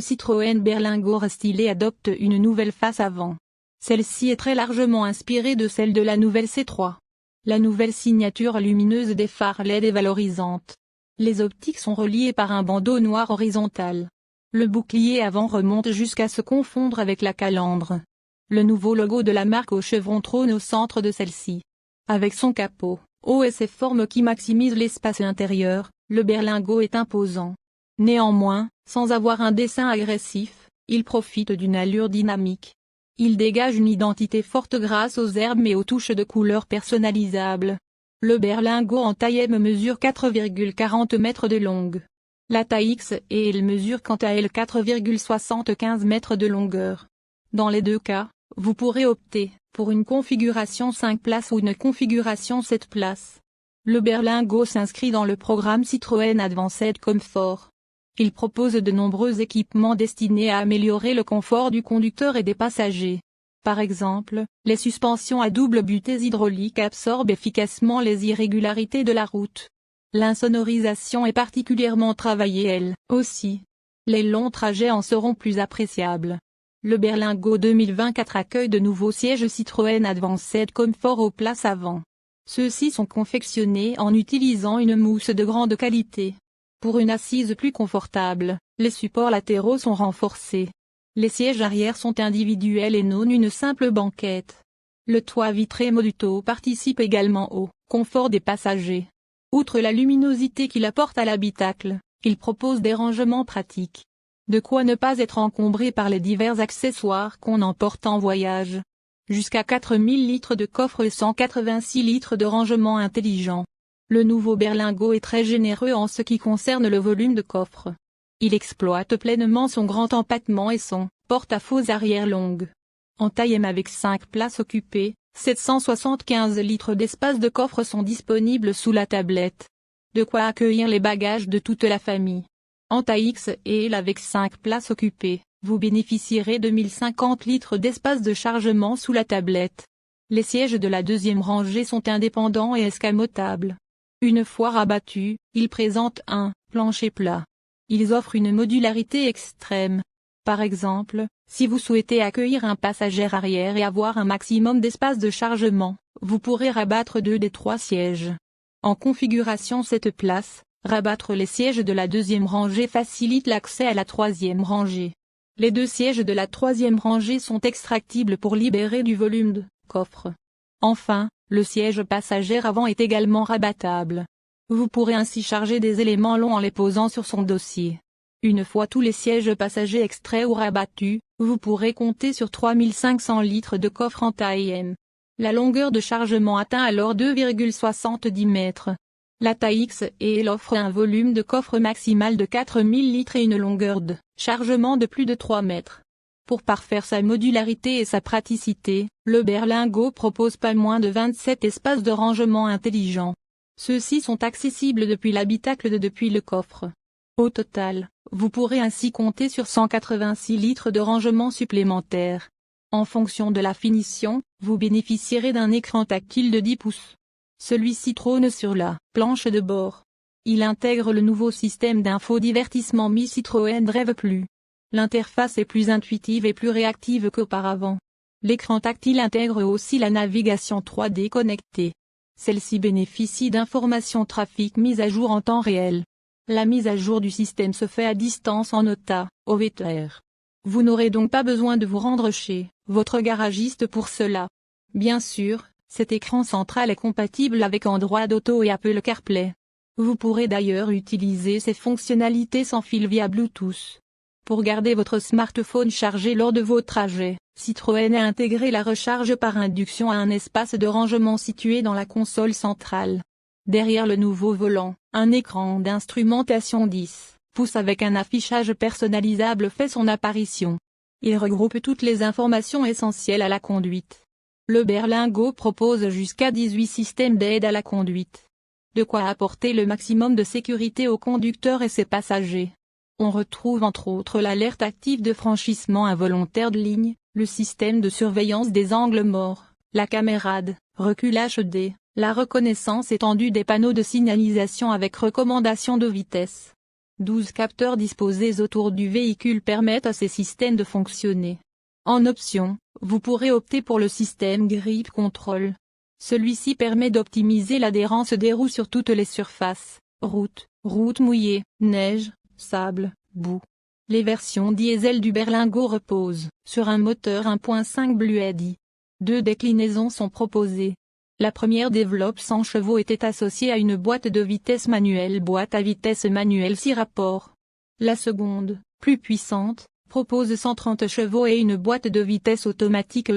Citroën Berlingo restylé adopte une nouvelle face avant. Celle-ci est très largement inspirée de celle de la nouvelle C3. La nouvelle signature lumineuse des phares LED est valorisante. Les optiques sont reliées par un bandeau noir horizontal. Le bouclier avant remonte jusqu'à se confondre avec la calandre. Le nouveau logo de la marque au chevron trône au centre de celle-ci. Avec son capot haut et ses formes qui maximisent l'espace intérieur, le Berlingo est imposant. Néanmoins, sans avoir un dessin agressif, il profite d'une allure dynamique. Il dégage une identité forte grâce aux herbes et aux touches de couleurs personnalisables. Le Berlingo en taille M mesure 4,40 mètres de longue. La taille XL mesure quant à elle 4,75 mètres de longueur. Dans les deux cas, vous pourrez opter pour une configuration 5 places ou une configuration 7 places. Le Berlingo s'inscrit dans le programme Citroën Advanced Comfort. Il propose de nombreux équipements destinés à améliorer le confort du conducteur et des passagers. Par exemple, les suspensions à double butée hydraulique absorbent efficacement les irrégularités de la route. L'insonorisation est particulièrement travaillée elle aussi. Les longs trajets en seront plus appréciables. Le Berlingo 2024 accueille de nouveaux sièges Citroën Advanced Comfort aux places avant. Ceux-ci sont confectionnés en utilisant une mousse de grande qualité. Pour une assise plus confortable, les supports latéraux sont renforcés. Les sièges arrière sont individuels et non une simple banquette. Le toit vitré Moduto participe également au confort des passagers. Outre la luminosité qu'il apporte à l'habitacle, il propose des rangements pratiques. De quoi ne pas être encombré par les divers accessoires qu'on emporte en voyage. Jusqu'à 4000 litres de coffre et 186 litres de rangement intelligent. Le nouveau Berlingo est très généreux en ce qui concerne le volume de coffre. Il exploite pleinement son grand empattement et son porte-à-faux arrière longue. En taille M avec 5 places occupées, 775 litres d'espace de coffre sont disponibles sous la tablette. De quoi accueillir les bagages de toute la famille. En taille XL avec 5 places occupées, vous bénéficierez de 1050 litres d'espace de chargement sous la tablette. Les sièges de la deuxième rangée sont indépendants et escamotables. Une fois rabattus, ils présentent un plancher plat. Ils offrent une modularité extrême. Par exemple, si vous souhaitez accueillir un passager arrière et avoir un maximum d'espace de chargement, vous pourrez rabattre 2 des 3 sièges. En configuration 7 places, rabattre les sièges de la deuxième rangée facilite l'accès à la troisième rangée. Les 2 sièges de la troisième rangée sont extractibles pour libérer du volume de coffre. Enfin, le siège passager avant est également rabattable. Vous pourrez ainsi charger des éléments longs en les posant sur son dossier. Une fois tous les sièges passagers extraits ou rabattus, vous pourrez compter sur 3500 litres de coffre en taille M. La longueur de chargement atteint alors 2,70 mètres. La taille XL offre un volume de coffre maximal de 4000 litres et une longueur de chargement de plus de 3 mètres. Pour parfaire sa modularité et sa praticité, le Berlingo propose pas moins de 27 espaces de rangement intelligents. Ceux-ci sont accessibles depuis l'habitacle depuis le coffre. Au total, vous pourrez ainsi compter sur 186 litres de rangement supplémentaires. En fonction de la finition, vous bénéficierez d'un écran tactile de 10 pouces. Celui-ci trône sur la planche de bord. Il intègre le nouveau système d'infodivertissement Mi Citroën Drive Plus. L'interface est plus intuitive et plus réactive qu'auparavant. L'écran tactile intègre aussi la navigation 3D connectée. Celle-ci bénéficie d'informations trafic mises à jour en temps réel. La mise à jour du système se fait à distance en OTA/OVR. Vous n'aurez donc pas besoin de vous rendre chez votre garagiste pour cela. Bien sûr, cet écran central est compatible avec Android Auto et Apple CarPlay. Vous pourrez d'ailleurs utiliser ces fonctionnalités sans fil via Bluetooth. Pour garder votre smartphone chargé lors de vos trajets, Citroën a intégré la recharge par induction à un espace de rangement situé dans la console centrale. Derrière le nouveau volant, un écran d'instrumentation 10 pouces avec un affichage personnalisable fait son apparition. Il regroupe toutes les informations essentielles à la conduite. Le Berlingo propose jusqu'à 18 systèmes d'aide à la conduite. De quoi apporter le maximum de sécurité au conducteur et ses passagers. On retrouve entre autres l'alerte active de franchissement involontaire de ligne, le système de surveillance des angles morts, la caméra de recul HD, la reconnaissance étendue des panneaux de signalisation avec recommandation de vitesse. 12 capteurs disposés autour du véhicule permettent à ces systèmes de fonctionner. En option, vous pourrez opter pour le système Grip Control. Celui-ci permet d'optimiser l'adhérence des roues sur toutes les surfaces, routes mouillées, neige, sable, boue. Les versions diesel du berlingot reposent sur un moteur 1.5 Blue Eddy. 2 déclinaisons sont proposées. La première développe 100 chevaux et est associée à une boîte de vitesse manuelle, boîte à vitesse manuelle 6 rapports. La seconde, plus puissante, propose 130 chevaux et une boîte de vitesse automatique